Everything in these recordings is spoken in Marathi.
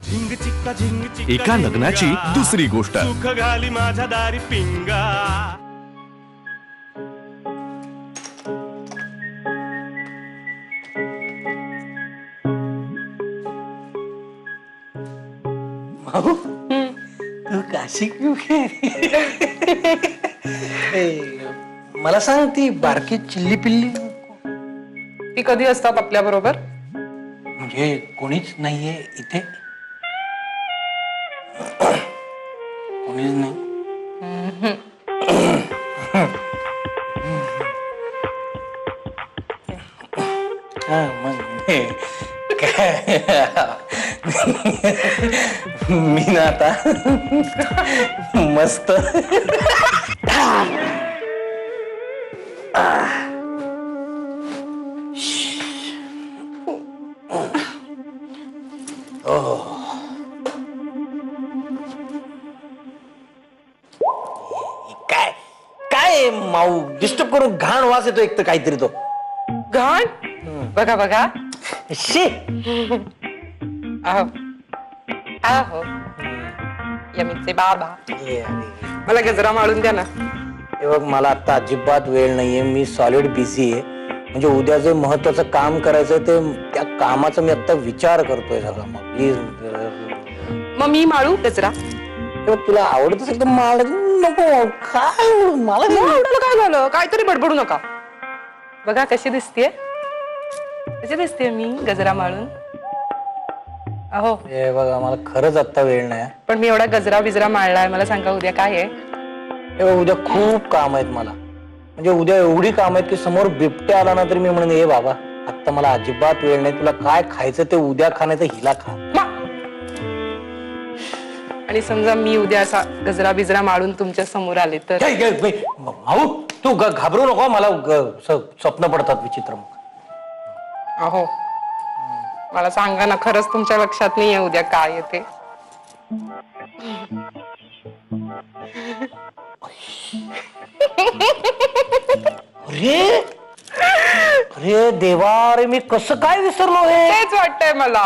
एका लग्नाची दुसरी गोष्ट. सुख घाली माझ्या दारी पिंगा. भाऊ तू काशी क्यों मला सांग ती बारकी चिल्ली पिल्ली ती कधी असतात आपल्या बरोबर? म्हणजे कोणीच नाहीये इथे? कोणीच नाही. हा म्हणजे काय मी ना आता मस्त काय काय माऊ डिस्टर्ब करून घाण वास येतो एक तर काहीतरी तो घाण. बघा बघा. शी आहो आहो यमीचे बाबा मला गजरा माळून द्या ना. हे बघ मला आता अजिबात वेळ नाहीये. मी सॉलिड बिझी आहे. म्हणजे उद्या जे महत्वाचं काम करायचंय ते त्या कामाचा मी आता विचार करतोय सगळं. मग प्लीज मग मी माळू गजरा? तुला आवडत असेल तर मला नको. काय मला आवडलं काय झालं? काहीतरी बडबडू नका. बघा कशी दिसतेय, कशी दिसतेय मी गजरा माळून. अहो हे बघा मला खरंच आता वेळ नाही. पण मी एवढा गजरा बिजरा माळलाय, मला सांगा उद्या काय आहे? हे बघ उद्या खूप काम आहेत मला. म्हणजे उद्या एवढी काम आहेत की समोर बिबट्या आला ना तरी मी म्हणेन ए बाबा आता मला अजिबात वेळ नाही. तुला काय खायचं ते उद्या खा नाही तर हिला खा. आणि समजा मी उद्या असा गजरा बिजरा माळून तुमच्या समोर आले तर? भाऊ तू घाबरू नको. मला स्वप्न पडतात विचित्र. अहो मला सांगा ना, खरंच तुमच्या लक्षात नाहीये उद्या काय येते? अरे अरे देवा अरे मी कसं काय विसरलो हे. तेच वाटतंय मला.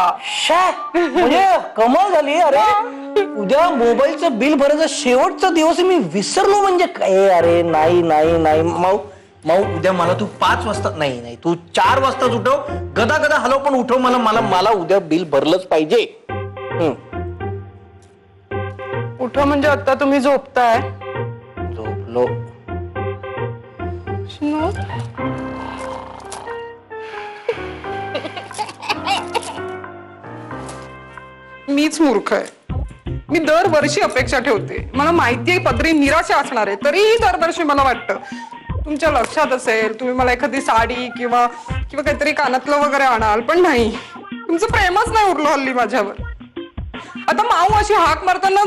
म्हणजे कमाल झाली. अरे उद्या मोबाईलचं बिल भरायचा शेवटचा दिवस मी विसरलो म्हणजे काय. अरे नाही नाही नाही माऊ माऊ उद्या मला तू 5 वाजता नाही तू 4 वाजताच उठव. गदा गदा हलव पण उठव मला. मला मला उद्या बिल भरलंच पाहिजे. उठो म्हणजे आता तुम्ही झोपताय? झोपलो. मीच मूर्ख आहे. मी दरवर्षी अपेक्षा ठेवते. मला माहिती आहे पदरी निराशा असणार आहे, तरीही दरवर्षी मला वाटतं तुमच्या लक्षात असेल, तुम्ही मला एखादी साडी किंवा काहीतरी कानातलं वगैरे आणाल. पण नाही, तुमचं प्रेमच नाही उरलं हल्ली माझ्यावर. आता माऊ अशी हाक मारताना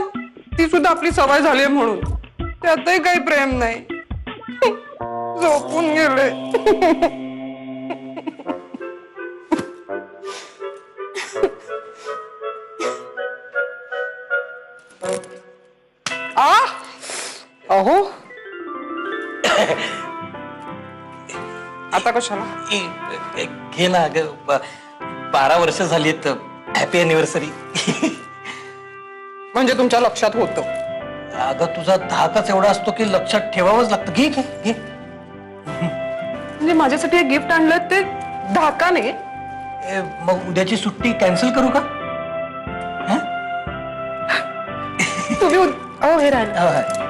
ती सुद्धा आपली सवय झाली म्हणून त्यातही काही प्रेम नाही. झोपून गेले. अहो आता कशाला? घे ना. 12 वर्ष झाली आहेत. Happy anniversary. म्हणजे तुमच्या लक्षात होतं? अगं तुझा धाकच एवढा असतो की लक्षात ठेवावंच लागतं. घे घे घे. म्हणजे माझ्यासाठी एक गिफ्ट आणलं ते धाकाने? मग उद्याची सुट्टी कॅन्सल करू का? तुम्ही अहो हे राहिलं.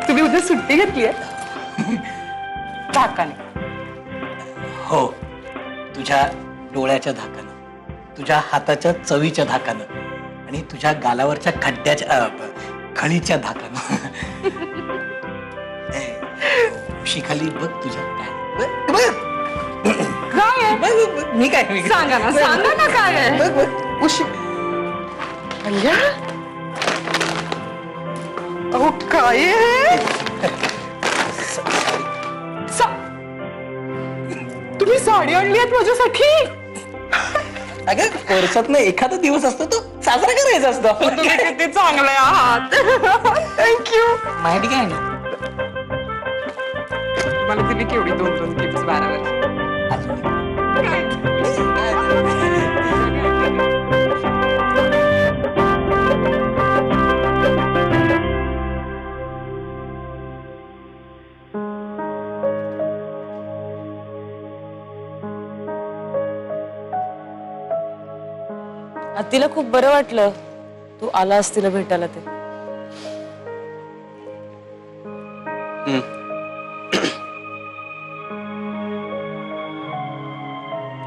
तुम्ही उद्या सुट्टी घेतली आहे धाकाने? हो. तुझ्या डोळ्याच्या धाकानं, तुझ्या हाताच्या चवीच्या धाकानं आणि तुझ्या गालावरच्या खड्ड्याच्या खळीच्या धाकानं. शिखाली बघ तुझ्या काय मी काय सांगा ना काय आहे? उशी अहो काय तुम्ही साडी आणली आहेत माझ्यासाठी? अगं वर्षातनं एखादा दिवस असतो तो साजरा करायचा असतो. तुम्ही किती चांगले आहात. थँक्यू. माहिती काय ना मला दिली केवढी 2-2 गिफ्ट 12 वर्ष. तिला खूप बरं वाटलं तू आलास तिला भेटायला ते.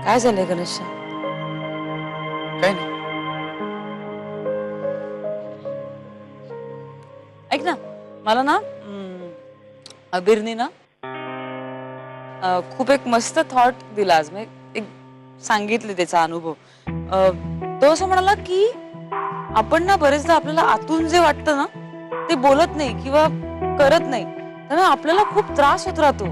काय झालंय गणेश? काय नाही. ऐक ना, मला ना अबीरने ना खूप एक मस्त थॉट दिला आज. मी एक सांगितले त्याचा अनुभव. तो असं म्हणाला की आपण ना बरेचदा आपल्याला आतून जे वाटतं ना ते बोलत नाही किंवा करत नाही, त्यामुळे आपल्याला खूप त्रास होत राहतो.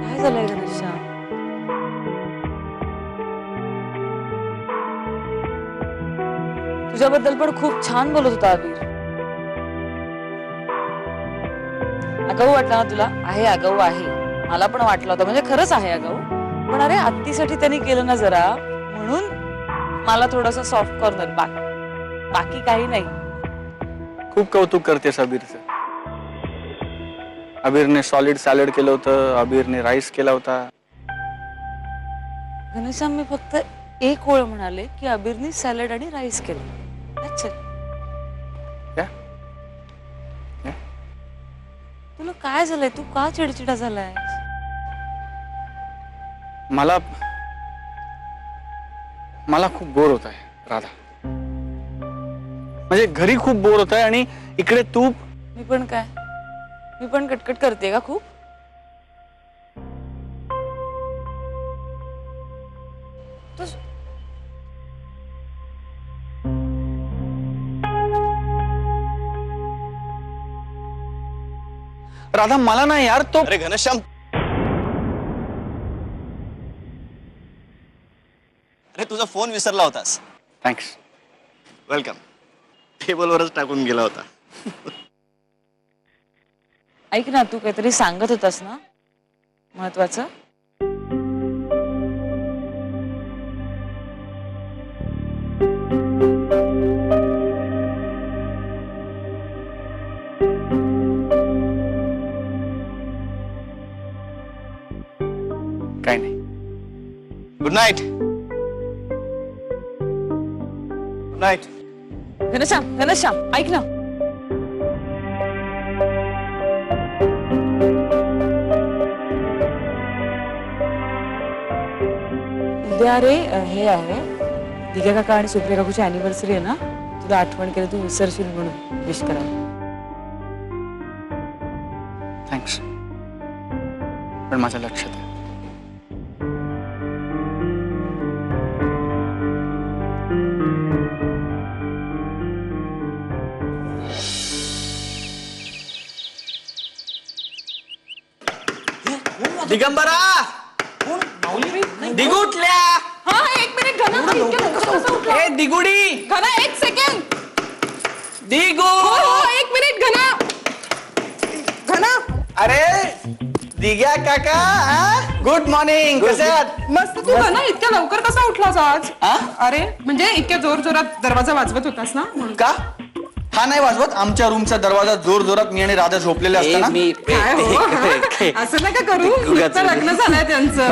काय झालंय गणेशा? तुझ्याबद्दल पण खूप छान बोलत होता अबीर. आगाऊ वाटला ना तुला? आहे आगाऊ आहे, मला पण वाटलं होतं, म्हणजे खरंच आहे आगाऊ. पण अरे आत्तीसाठी त्यांनी केलं ना जरा, म्हणून मला थोडस सॉफ्ट कॉर्नर. बाकी काही नाही. खूप कौतुक करतेस अबीरचं. अबीरने सॉलिड सॅलड केलं होतं, अबीरने राईस केला होता. गणेशा, मी फक्त एक ओळ म्हणाले की अबीरनी सॅलड आणि राईस केलं. अच्छा, या? या? तुला काय झालंय? तू का चिडचिडा झालाय? मला खूप बोर होत आहे राधा. म्हणजे घरी खूप बोर होत आहे आणि इकडे तू. मी पण कटकट करते का खूप? राधा मला ना यार तो. अरे घनश्याम, अरे तुझा फोन विसरला होतास. थँक्स. वेलकम. टेबलवरच टाकून गेला होता. ऐक ना, तू काहीतरी सांगत होतास ना महत्वाचं? काय नाही. Good night. Good night. Ghanshyam ऐक ना. उद्या रे हे आहे दिघा काका आणि सुप्रिया काकूची अॅनिव्हर्सरी आहे ना, तुला आठवण केली तू विसरशील म्हणून विश करायला. थँक्स. पण माझ्या लक्षात आहे. दिगंबरा, दिगुटल्या. हा, एक मिनिट घना. इतक्या लवकर कसं उठला? ए दिगुडी, घना, एक सेकंड. दिगू. हो, एक मिनिट घना. घना, अरे दिग्या काका, गुड मॉर्निंग. कसे आहात? मस्त. तू घना इतक्या लवकर कसा उठलास आज? हा? अरे म्हणजे इतक्या जोर जोरात दरवाजा वाजवत होतास ना म्हणून. का हा नाही वाजवत? आमच्या रूमचा दरवाजा जोर जोरात मी आणि राधा झोपलेले असताना. काय हो, हा? असं नका करू. नुकतं लग्न झालंय त्यांचं.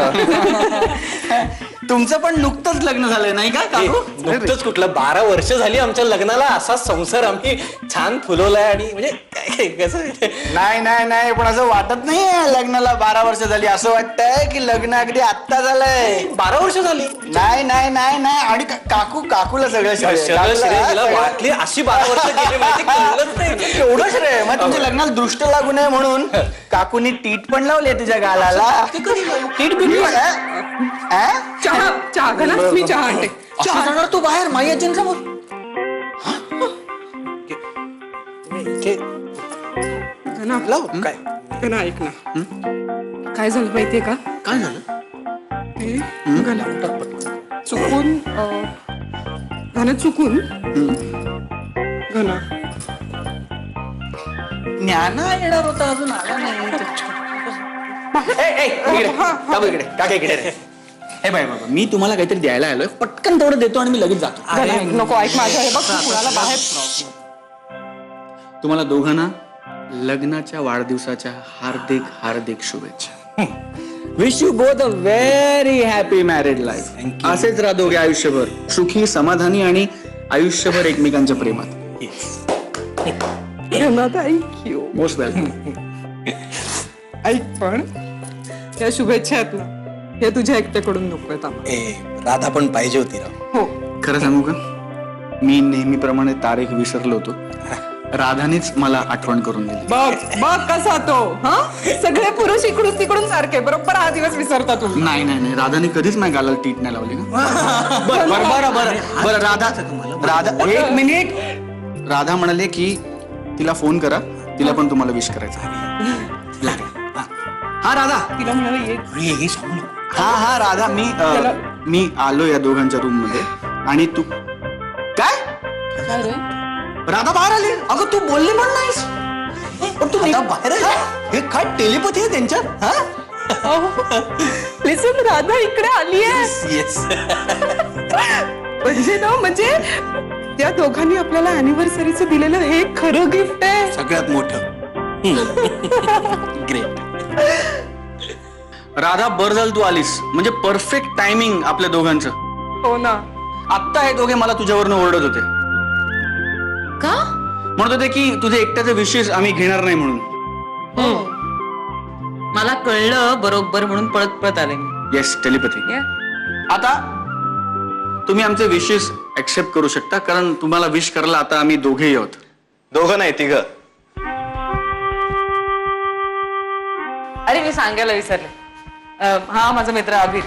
तुमचं पण नुकतंच लग्न झालंय नाही का काकू? नुकतंच कुठलं 12 वर्ष झाली आमच्या लग्नाला. असा संसार आम्ही छान फुलवलाय. आणि म्हणजे कसं नाही पण असं वाटत नाही लग्नाला 12 वर्ष झाली. असं वाटतंय की लग्न अगदी आत्ता झालंय. 12 वर्ष झाली. नाही आणि काकूला सगळं श्रेय. सगळं श्रेय तिला वाटली. अशी 12 वर्ष गेली माहिती, कळलंच नाही. एवढं श्रेय. मग तुमच्या लग्नाला दृष्ट लागू नये म्हणून काकूनी टीट पण लावली तुझ्या गालाला. टीट बिट चहा घना, मी चहा आणते. चहा जाणार तू बाहेर मायाजींसमोर. घना, काय घना ऐक ना. काय झालं माहितीये का? काय झालं? चुकून घना, चुकून घना. ज्ञाना येणार होता, अजून आला नाही. काका इकडे रे. हे बाय बाबा, मी तुम्हाला काहीतरी द्यायला आलोय, पटकन तेवढं देतो आणि मी लगेच जातो. नको, ऐक माझं. हे बघ, तू कुणाला बाहेर. तुम्हाला दोघांना लग्नाच्या वाढदिवसाच्या हार्दिक हार्दिक शुभेच्छा. Wish you both a very happy married life. असेच राहा दोघे आयुष्यभर सुखी समाधानी आणि आयुष्यभर एकमेकांच्या प्रेमात. थँक्यू. Most welcome. ऐक पण या शुभेच्छा आहेत ना, हे तुझ्या एकट्याकडून नको आहेत आम्हाला. ए राधा पण पाहिजे होती राव. हो. खरं सांगू का, मी नेहमीप्रमाणे तारीख विसरलो होतो. राधानेच मला आठवण करून दिली. बघ बघ कसा तो. हा सगळे पुरुष इकडून तिकडून सारखे, बरोबर हा दिवस विसरता तुम्ही. नाही नाही नाही, राधाने कधीच माझ्या गालाला टीट नाही लावली का? बरं राधा एक मिनिट. राधा म्हणाले की तिला फोन करा, तिला पण तुम्हाला विश करायचं. हा राधा. तिला म्हणाले ये. अरे हे सांगू नको. हा राधा, मी आलो या दोघांच्या रूम मध्ये आणि तू काय काय रे? राधा बाहेर आली. अगं तू बोलली पण नाहीस. पण तू बाहेर आहे. हे काय टेलिपॅथी आहे त्यांच्यात. लिसन, राधा इकडे आली आहे. येस. म्हणजे ना, म्हणजे त्या दोघांनी आपल्याला अॅनिव्हर्सरीचं दिलेलं हे खरं गिफ्ट आहे. सगळ्यात मोठं. ग्रेट. राधा, बरं झालं तू आलीस. म्हणजे परफेक्ट टायमिंग आपल्या दोघांचं. हो ना. आत्ता हे दोघे मला तुझ्यावरनं ओरडत होते. का? म्हणत होते की तुझे एकट्याचे विशेष आम्ही घेणार नाही म्हणून. मला कळलं बरोबर म्हणून पळत पळत आले मी. Yes, telepathy. Yeah. आता तुम्ही आमचे विशेष ऍक्सेप्ट करू शकता, कारण तुम्हाला विश करायला आता आम्ही दोघेही आहोत. दोघं नाही, तिघं. अरे मी सांगायला विसरले. हा माझा मित्र अभिर.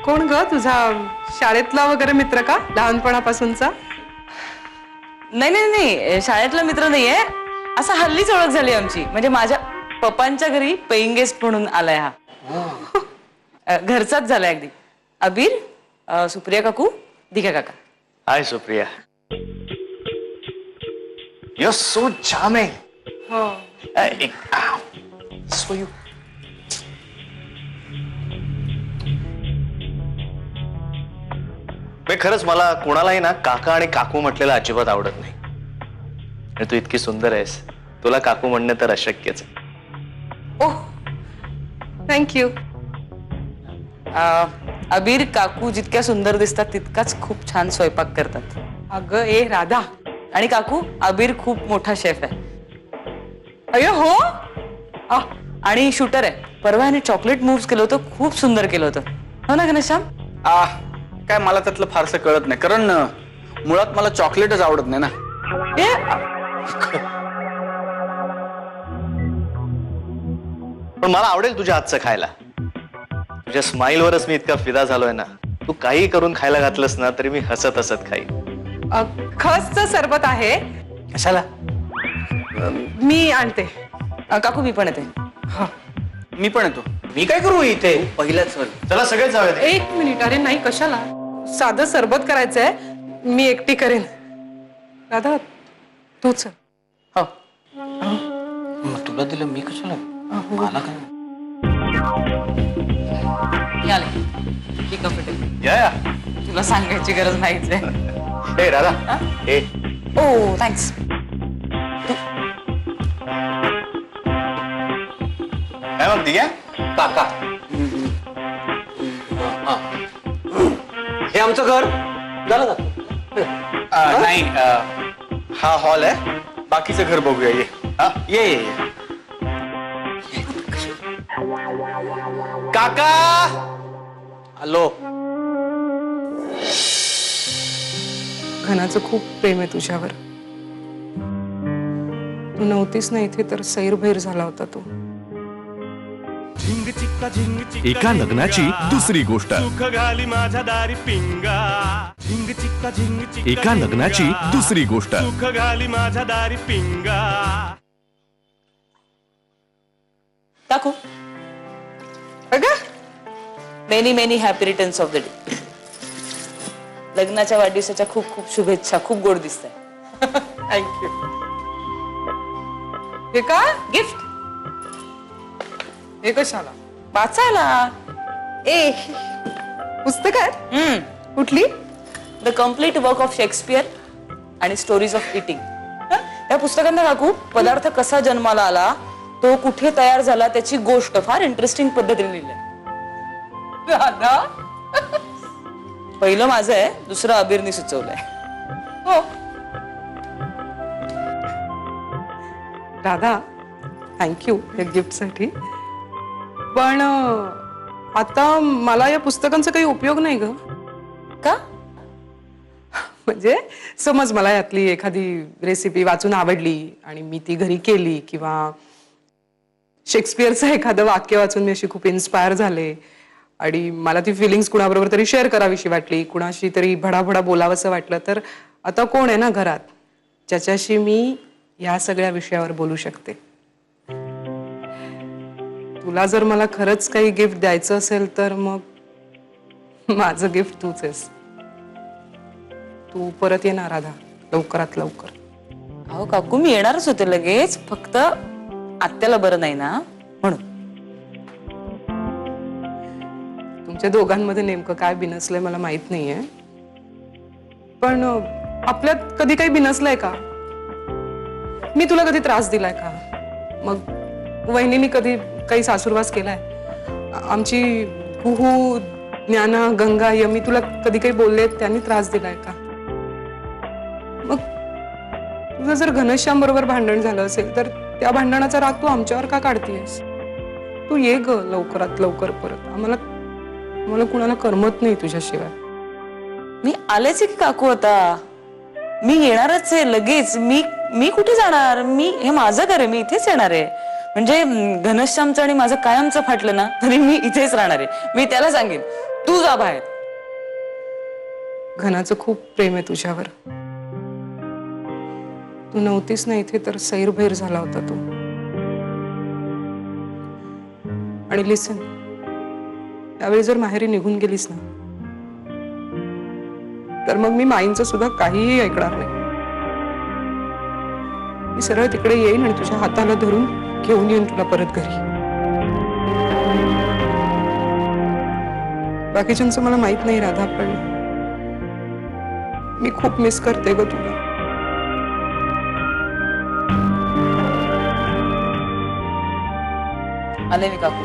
कोण ग तुझा शाळेतला वगैरे मित्र का, लहानपणापासूनचा? नाही नाही नाही, शाळेतला मित्र नाहीये. असा हल्लीच ओळख झाली आमची. म्हणजे माझ्या पप्पांच्या घरी पेईंग गेस्ट म्हणून आलाय हा. घरचाच झालाय अगदी. अभिर, सुप्रिया काकू, दिघा काका. Hi Supriya. You are so charming. So you. खरंच मला कोणालाही ना काका आणि काकू म्हटलेलं अजिबात आवडत नाही. आणि तू इतकी सुंदर आहेस, तुला काकू म्हणणं तर अशक्यच आहे. ओह, थँक्यू. अभिर काकू जितक्या सुंदर दिसतात तितकाच खूप छान स्वयंपाक करतात. अगं ए राधा. आणि काकू, अभिर खूप मोठा शेफ आहे. अय्यो हो. आणि शूटर आहे. परवा याने चॉकलेट मूव्ह केलं होतं, खूप सुंदर केलं होतं. हो ना घनश्याम? काय मला त्यातलं फारसं कळत नाही, कारण मुळात मला चॉकलेटच आवडत नाही ना. पण मला आवडेल तुझ्या हातचं खायला. तुझ्या स्माईलवरच मी इतका फिदा झालोय ना. तू काही करून खायला घातलंस ना तरी मी हसत हसत खाईन. खसचं सरबत आहे. कशाला? मी आणते. काकू मी पण येते. मी पण येतो. मी काय करू इथे? पहिल्याच. चला सगळेच जाऊयात. एक मिनिट. अरे नाही, कशाला? साधं सरबत करायचंय, मी एकटी करेन. राधा तू चल. हो. मग तुला दिलं मी कशाला? मला काय? आले की कम्फर्टेबल. या तुला सांगायची गरज नाहीच आहे. हे राधा. हे ओ थँक्स. काय म्हणते घ्या काका. हे आमचं घर झालं का? नाही, हा हॉल आहे. बाकीचं घर बघूया. ये. ये काका. हॅलो. घनाचं खूप प्रेम आहे तुझ्यावर. तू नव्हतीस ना इथे तर सैरभैर झाला होता तू. झिंग चिक्का झिंग चिक्का एका लग्नाची दुसरी गोष्ट. सुख घाली माझ्या दारी पिंगा. झिंग चिक्का झिंग चिक्का एका लग्नाची दुसरी गोष्ट. सुख घाली माझ्या दारी पिंगा. काकू, अगं many many happy returns of the day. लग्नाच्या वाढदिवसाच्या खूप खूप शुभेच्छा. खूप गोड दिसत आहे. थँक्यू. हे काय गिफ्ट हे कशाला? वाचायला. ए पुस्तक आहे? कुठली? The complete work of Shakespeare आणि स्टोरीज ऑफ इटिंग. पुस्तकात ना काकू पदार्थ कसा जन्माला आला, तो कुठे तयार झाला, त्याची गोष्ट फार इंटरेस्टिंग पद्धतीने लिहिलंय. राधा पहिलं माझं आहे, दुसरं अबीरनी सुचवलंय. हो. राधा, थँक्यू या गिफ्टसाठी. पण आता मला या पुस्तकांचा काही उपयोग नाही ग. का? म्हणजे समज मला यातली एखादी रेसिपी वाचून आवडली आणि मी ती घरी केली, किंवा शेक्सपियरचं एखादं वाक्य वाचून मी अशी खूप इन्स्पायर झाले आणि मला ती फिलिंग्स कुणाबरोबर तरी शेअर करावीशी वाटली, कुणाशी तरी भडाभडा बोलावंसं वाटलं, तर आता कोण आहे ना घरात ज्याच्याशी मी या सगळ्या विषयावर बोलू शकते. तुला जर मला खरंच काही गिफ्ट द्यायचं असेल तर मग माझं गिफ्ट तूच आहेस. तू परत ये ना राधा, लवकरात लवकर. अहो काकू मी येणारच होते लगेच, फक्त आत्याला बरं नाही ना म्हणून. तुमच्या दोघांमध्ये नेमकं काय बिनसलंय मला माहित नाहीये, पण आपल्यात कधी काही बिनसलंय का? मी तुला कधी त्रास दिलाय का? मग वहिनीने कधी काही सासूरवास केलाय? आमची कुहू, ज्ञाना, गंगा, यमी तुला कधी काही बोलले, त्यांनी त्रास दिलाय का? मग तुझं जर घनश्याम बरोबर भांडण झालं असेल तर त्या भांडणाचा राग तू आमच्यावर का काढतीयस? तू ये ग लवकरात लवकर परत. आम्हाला कुणाला करमत नाही तुझ्याशिवाय. मी आलेच आहे की काकू, आता मी येणारच आहे लगेच. मी कुठे जाणार? हे माझं घर आहे, मी इथेच येणार आहे. म्हणजे घनश्यामचं आणि माझं कायमचं फाटलं ना तरी मी इथेच राहणार आहे. मी त्याला सांगेन तू जा बाहेर. घनाचं खूप प्रेम आहे तुझ्यावर. तू नव्हतीस ना इथे तर सैरभैर झाला होता तो. आणि लिसन, त्यावेळी जर माहेरी निघून गेलीस ना तर मग मी माईंचं सुद्धा काहीही ऐकणार नाही. मी सरळ तिकडे येईन आणि तुझ्या हाताला धरून घेऊन येईन तुला परत घरी. बाकीच्यांचं मला माहित नाही राधा, पण मी खूप मिस करते ग तुला. आले मी काकू.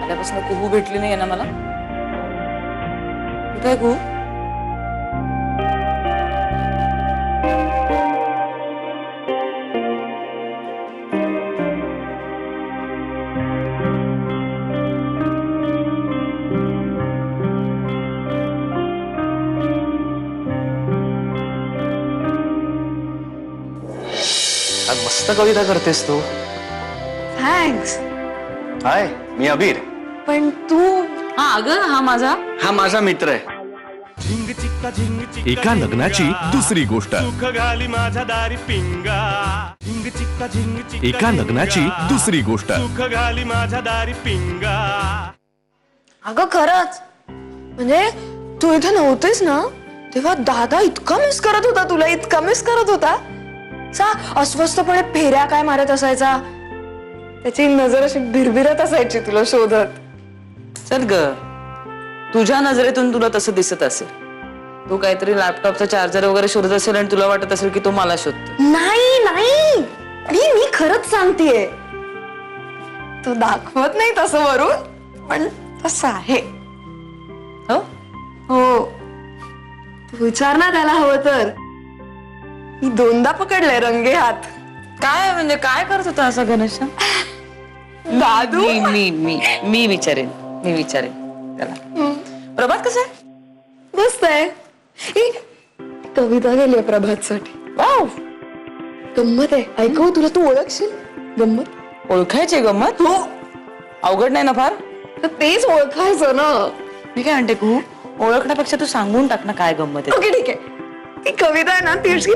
आल्यापासून कुहू भेटली नाही ना मला. कुठे आहे कुहू? आज मस्त कविता करतेस तू. थँक्स. हाय, मी अबीर. पण तू हा अगं, हा माझा मित्र आहे. झिंग चिक्का झिंग चिक्का एका लग्नाची दुसरी गोष्ट. सुख घाली माझ्या दारी पिंगा. झिंग चिक्का झिंग चिक्का एका लग्नाची दुसरी गोष्ट. सुख घाली माझ्या दारी पिंगा. अगं खरंच, म्हणजे तू इथे नव्हतीस ना तेव्हा दादा इतका मिस करत होता तुला, इतका मिस करत होता. सा अस्वस्थपणे फेऱ्या काय मारत असायचा, त्याची नजर अशी भिरभिरत असायची तुला शोधत. चल ग, तुझ्या नजरेतून तुला तसं दिसत असेल. तू काहीतरी लॅपटॉपचा चार्जर वगैरे शोधत असेल आणि तुला वाटत असेल की तो मला शोधतो. नाही नाही, मी खरंच सांगतेय. तो दाखवत नाही तसं वरून, पण तसं आहे. हो हो, तू विचार ना त्याला हवं तर. मी 2दा पकडलंय रंगे हात. काय म्हणजे काय करत होता असं घनश्याम? दादू मी विचारेन त्याला. प्रभात कसं आहे? मस्त आहे. ही कविता गेली प्रभातसाठी. वाव, गंमत आहे, ऐकव तुला, तू ओळखशील गंमत. ओळखायची गंमत? हो, अवघड नाही ना फार? तर तेच ओळखायचं ना. मी काय म्हणते तू ओळखण्यापेक्षा तू सांगून टाक ना काय गंमत आहे. ओके ठीक आहे. ती कविता आहे ना ती अशी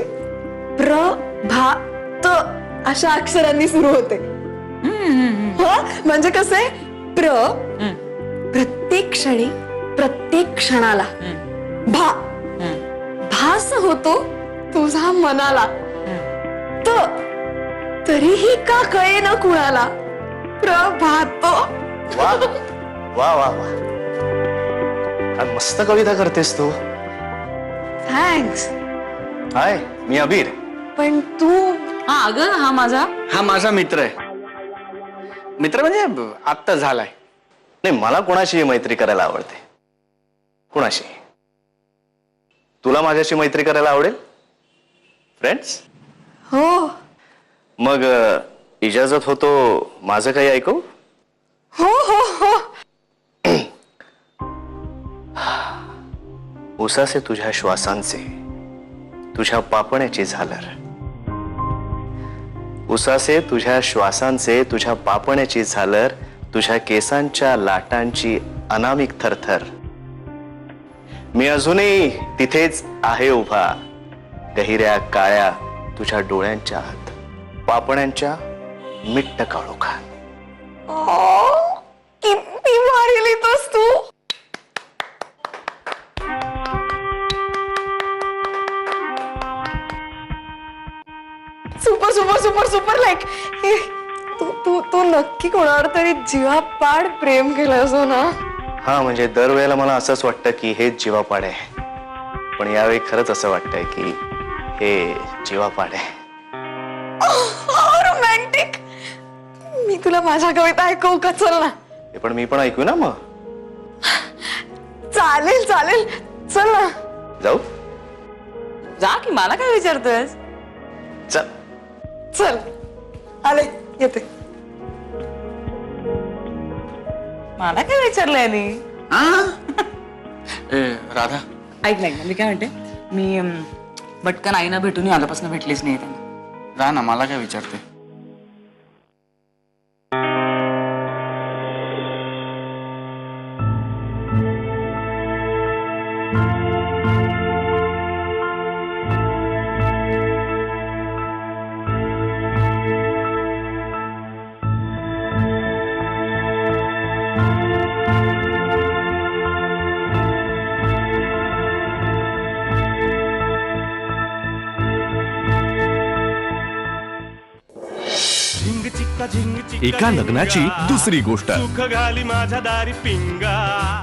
प्रभात अशा अक्षरांनी सुरू होते. म्हणजे कसं आहे, प्रत्येक क्षणी प्रत्येक क्षणाला, भास होतो तुझा मनाला, तरीही का कळे ना कुणाला, प्रभात. वा वा वा वा, आज मस्त कविता करतेस तू. थँक्स. हाय, मी अबीर. पण तू हा अगं हा माझा हा माझा मित्र आहे. मित्र म्हणजे आत्ता झालाय. नाही, मला कोणाशी मैत्री करायला आवडते. कोणाशी? तुला माझ्याशी मैत्री करायला आवडेल? फ्रेंड्स? हो मग इजाजत होतो माझं काही ऐकू? हो हो हो उसासे तुझ्या श्वासांचे, तुझ्या पापण्याची झालर. उसासे तुझ्या श्वासांचे, तुझ्या पापण्याची झालर, तुझ्या केसांच्या लाटांची अनामिक थरथर. मी अजूनही तिथेच आहे उभा, गहिऱ्या काळ्या तुझ्या डोळ्यांच्या आत, पापण्यांच्या मिट्ट काळोखात. किती भारी लिहितोस तू. Super super super super like तू तू तू नक्की कोणावर तरी जीवापाड प्रेम केलं असो ना. हा, म्हणजे दरवेळेला मला असंच वाटतं की हे जीवापाड आहे, पण यावेळी खरंच असं वाटतंय की हे जीवापाड आहे. रोमॅन्टिक. मी तुला माझ्या कविता ऐकवू का? चल ना. हे पण मी पण ऐकू ना. मग चालेल चालेल चल ना. जाऊ? जा की, मला काय विचारतोय? चल. चल आले येते. मला काय विचारलंय नी? राधा ऐक नाही, मी काय म्हणते, मी पटकन आईना भेटून आल्यापासून भेटलीच नाही त्यांना. जा ना, मला काय विचारते. झिंग चिक्का झिंग चिक्का एका लग्नाची झिंगा. दुसरी गोष्ट. सुख घाली माझ्या दारी पिंगा.